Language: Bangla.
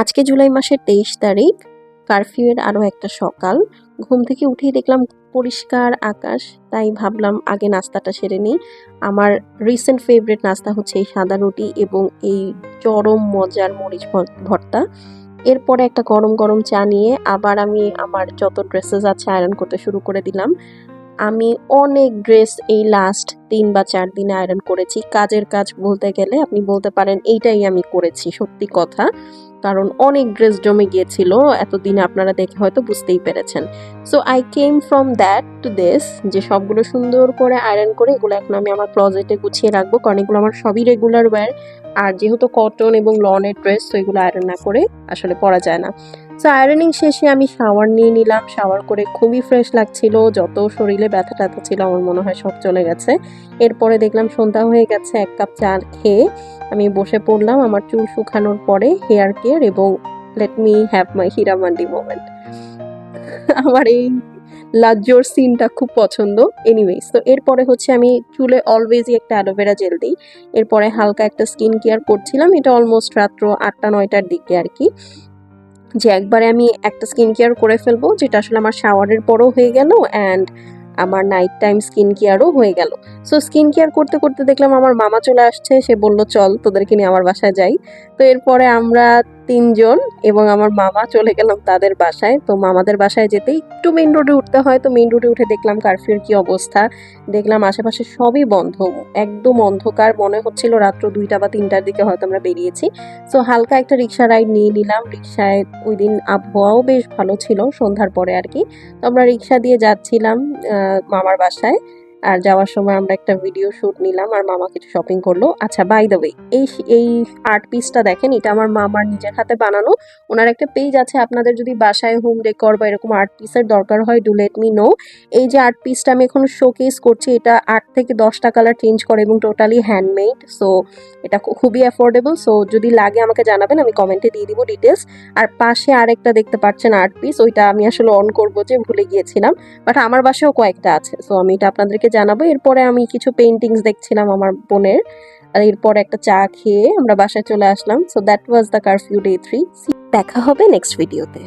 আজকে জুলাই মাসের 23 তারিখ, কারফিউয়ের আরও একটা সকাল। ঘুম থেকে উঠেই দেখলাম পরিষ্কার আকাশ, তাই ভাবলাম আগে নাস্তাটা সেরে নিই। আমার রিসেন্ট ফেভারিট নাস্তা হচ্ছে এই সাদা রুটি এবং এই চরম মজার মরিচ ভর্তা। এরপরে একটা গরম গরম চা নিয়ে আবার আমি আমার যত ড্রেসেস আছে আয়রন করতে শুরু করে দিলাম। আমি অনেক ড্রেস এই লাস্ট 3 বা 4 দিনে আয়রন করেছি। কাজের কাজ বলতে গেলে আপনি বলতে পারেন এইটাই আমি করেছি, সত্যি কথা। কারণ অনেক ড্রেস জমে গিয়েছিল, এতদিনে আপনারা দেখে হয়তো বুঝতেই পেরেছেন। So I came from that to this, যে সবগুলো সুন্দর করে আয়রন করে এগুলো এখন আমি আমার ক্লজেটে গুছিয়ে রাখবো, কারণ এগুলো আমার সবই রেগুলার ওয়্যার। আর যেহেতু কটন এবং লনের ড্রেস, তো এগুলো আয়রন না করে আসলে পরা যায় না। সো আয়রনিং শেষে আমি শাওয়ার নিয়ে নিলাম। শাওয়ার করে খুবই ফ্রেশ লাগছিল, যত শরীরে ব্যথা ট্যাথা ছিল আমার মনে হয় সব চলে গেছে। এরপরে দেখলাম সন্ধ্যা হয়ে গেছে, 1 কাপ চা খেয়ে আমি বসে পড়লাম আমার চুল শুকানোর পরে হেয়ার কেয়ার এবং let me have my Heeramandi moment. আমার এই লাজ্জোর সিনটা খুব পছন্দ। এনিওয়েজ, তো এরপরে হচ্ছে আমি চুলে অলওয়েজই একটা অ্যালোভেরা জেল দিই। এরপরে হালকা একটা স্কিন কেয়ার করছিলাম, এটা অলমোস্ট রাত্র 8টা-9টার দিকে আর কি, যে একবারে আমি একটা স্কিন কেয়ার করে ফেলবো, যেটা আসলে আমার শাওয়ারের পরও হয়ে গেল অ্যান্ড আমার নাইট টাইম স্কিন কেয়ারও হয়ে গেল। সো স্কিন কেয়ার করতে করতে দেখলাম আমার মামা চলে আসছে, সে বলল চল তোদেরকে নিয়ে আমার বাসায় যাই। তো এরপরে আমরা 3 জন এবং আমার মামা চলে গেলাম তাদের বাসায়। তো মামাদের বাসায় যেতে একটু মেইন রোডে উঠতে হয়, তো মেইন রোডে উঠে দেখলাম কারফিউর কি অবস্থা। দেখলাম আশেপাশে সবই বন্ধ, একদম অন্ধকার, মনে হচ্ছিল রাত্র 2টা বা 3টার দিকে হয়তো আমরা বেরিয়েছি। সো হালকা একটা রিক্সা রাইড নিয়ে নিলাম। রিক্সায় ওই দিন আবহাওয়াও বেশ ভালো ছিল সন্ধ্যার পরে আর কি। তো আমরা রিক্সা দিয়ে যাচ্ছিলাম মামার বাসায়। আর যাওয়ার সময় আমরা একটা ভিডিও শুট নিলাম আর মামা কিছু শপিং করলো। আচ্ছা, বাই দ্য ওয়ে, এই আর্ট পিসটা দেখেন, এটা আমার মামার নিজের হাতে বানানো। ওনার একটা পেজ আছে, আপনাদের যদি বাসায় হোম ডেকর বা এরকম আর্ট পিসের দরকার হয় ডু লেট মি নো। এই যে আর্ট পিসটা আমি এখন শোকেস করছি, এটা 8 থেকে 10টা কালার চেঞ্জ করে এবং টোটালি হ্যান্ডমেড। সো এটা খুবই অ্যাফোর্ডেবল। সো যদি লাগে আমাকে জানাবেন, আমি কমেন্টে দিয়ে দিব ডিটেলস। আর পাশে আরেকটা দেখতে পাচ্ছেন আর্ট পিস, ওইটা আমি আসলে অন করবো যে ভুলে গিয়েছিলাম, বাট আমার বাসায়ও কয়েকটা আছে। সো আমি এটা আপনাদেরকে জানাবো। এরপরে আমি কিছু পেইন্টিংস দেখছিলাম আমার বোনের, আর এরপরে একটা চা খেয়ে আমরা বাসায় চলে আসলাম। So that was the curfew day 3। দেখা হবে নেক্সট ভিডিওতে।